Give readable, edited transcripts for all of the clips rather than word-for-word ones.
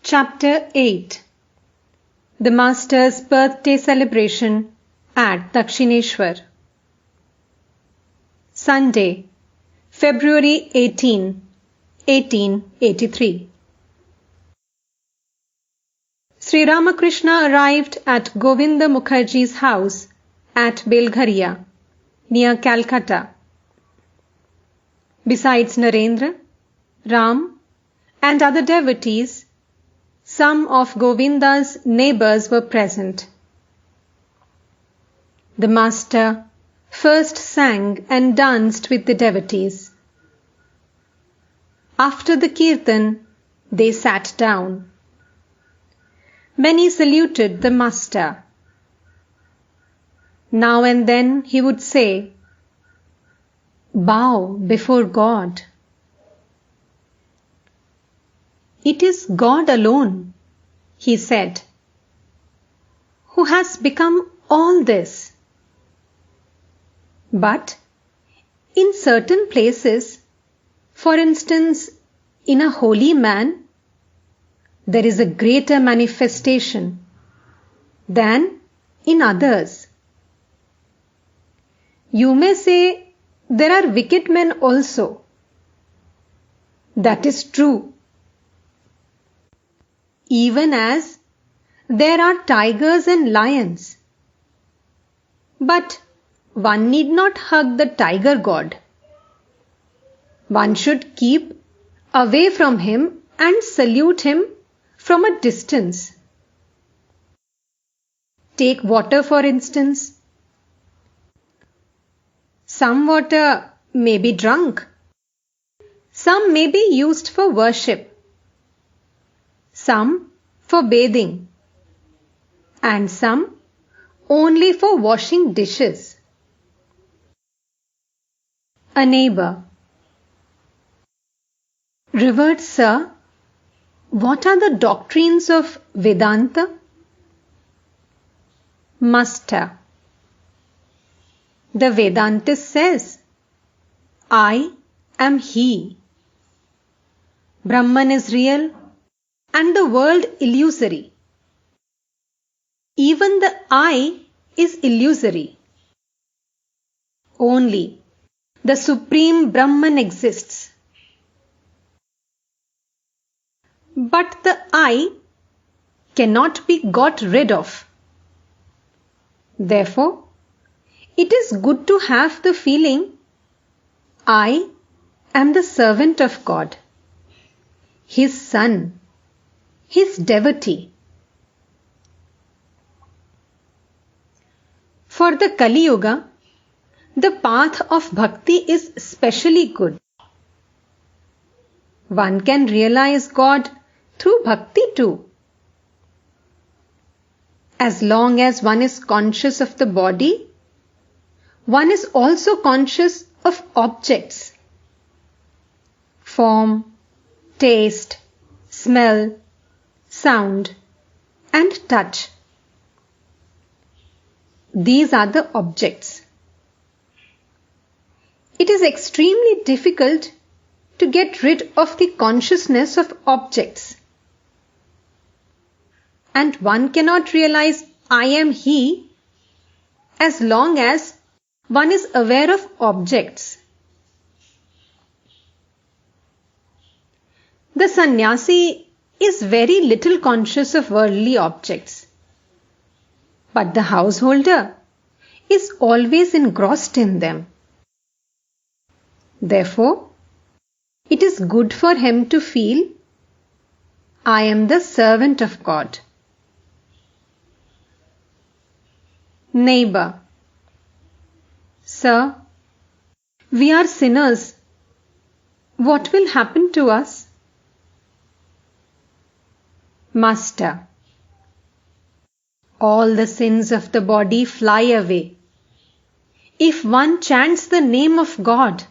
Chapter 8. The Master's Birthday Celebration at Dakshineshwar. Sunday, February 18, 1883. Sri Ramakrishna arrived at Govinda Mukherjee's house at Belgharia, near Calcutta. Besides Narendra, Ram, and other devotees, some of Govinda's neighbors were present. The Master first sang and danced with the devotees. After the kirtan, they sat down. Many saluted the Master. Now and then he would say, "Bow before God." "It is God alone," he said, "who has become all this." But in certain places, for instance, in a holy man, there is a greater manifestation than in others. You may say there are wicked men also. That is true. Even as there are tigers and lions. But one need not hug the tiger god. One should keep away from him and salute him from a distance. Take water, for instance. Some water may be drunk. Some may be used for worship. Some for bathing, and some only for washing dishes. A neighbor: "Revered Sir, what are the doctrines of Vedanta?" Master: "The Vedantist says, I am He. Brahman is real and the world illusory. Even the I is illusory. Only the Supreme Brahman exists. But the I cannot be got rid of. Therefore, it is good to have the feeling, I am the servant of God, His son, His devotee." For the Kali Yuga, the path of bhakti is specially good. One can realize God through bhakti too. As long as one is conscious of the body, one is also conscious of objects. Form, taste, smell, sound, and touch. These are the objects. It is extremely difficult to get rid of the consciousness of objects. And one cannot realize I am He as long as one is aware of objects. The sannyasi is very little conscious of worldly objects. But the householder is always engrossed in them. Therefore, it is good for him to feel, I am the servant of God. Neighbor: "Sir, we are sinners. What will happen to us?" Master: "All the sins of the body fly away if one chants the name of God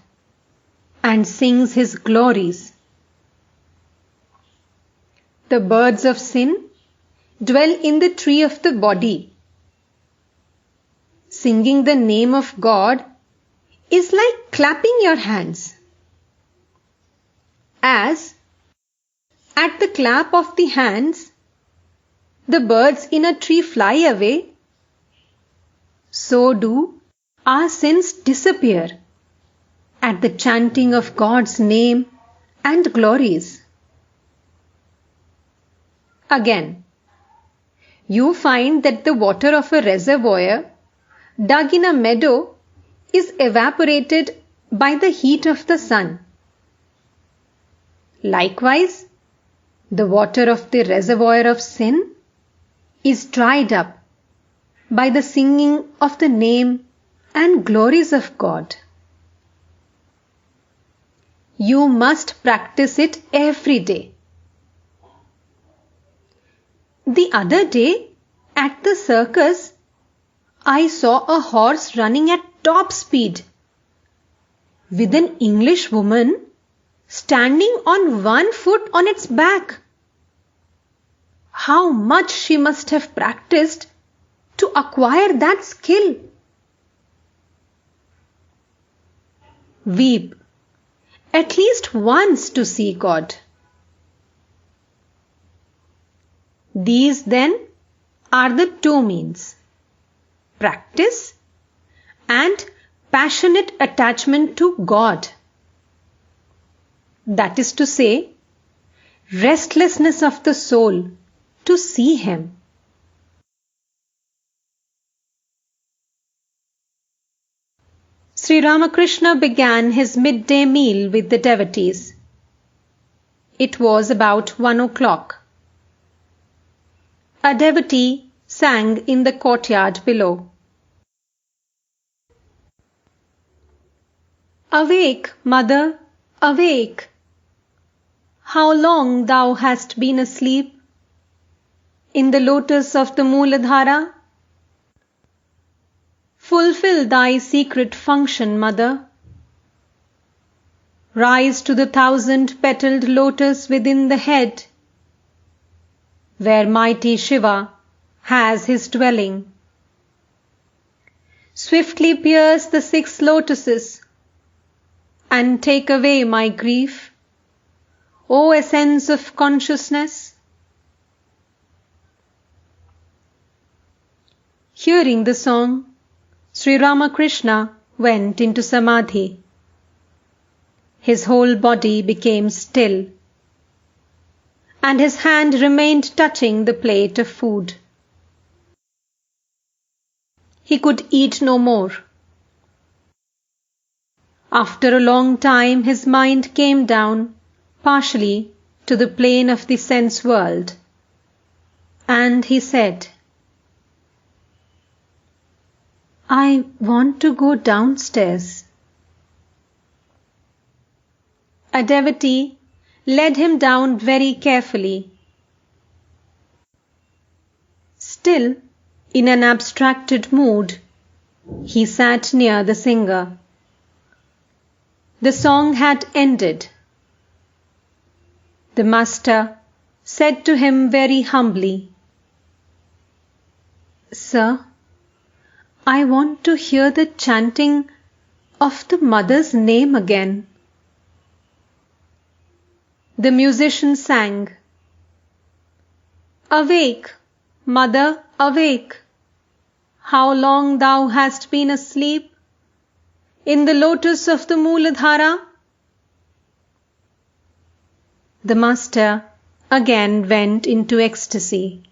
and sings His glories. The birds of sin dwell in the tree of the body. Singing the name of God is like clapping your hands. As At the clap of the hands, the birds in a tree fly away, so do our sins disappear at the chanting of God's name and glories. Again, you find that the water of a reservoir dug in a meadow is evaporated by the heat of the sun. Likewise, the water of the reservoir of sin is dried up by the singing of the name and glories of God. You must practice it every day. The other day, at the circus, I saw a horse running at top speed, with an English woman standing on one foot on its back. How much she must have practiced to acquire that skill! Weep at least once to see God. These then are the two means: practice and passionate attachment to God. That is to say, restlessness of the soul to see Him. Sri Ramakrishna began his midday meal with the devotees. It was about 1 o'clock. A devotee sang in the courtyard below. Awake, mother, awake! How long thou hast been asleep in the lotus of the Mooladhara? Fulfill thy secret function, mother. Rise to the 1,000-petaled lotus within the head, where mighty Shiva has his dwelling. Swiftly pierce the 6 lotuses and take away my grief, O essence of consciousness. Hearing the song, Sri Ramakrishna went into samadhi. His whole body became still, and his hand remained touching the plate of food. He could eat no more. After a long time, his mind came down partially to the plane of the sense world, and he said, I want to go downstairs. A devotee led him down very carefully. Still, in an abstracted mood, he sat near the singer. The song had ended. The master said to him very humbly, Sir, I want to hear the chanting of the mother's name again. The musician sang, Awake, mother, awake! How long thou hast been asleep in the lotus of the Mooladhara? The master again went into ecstasy.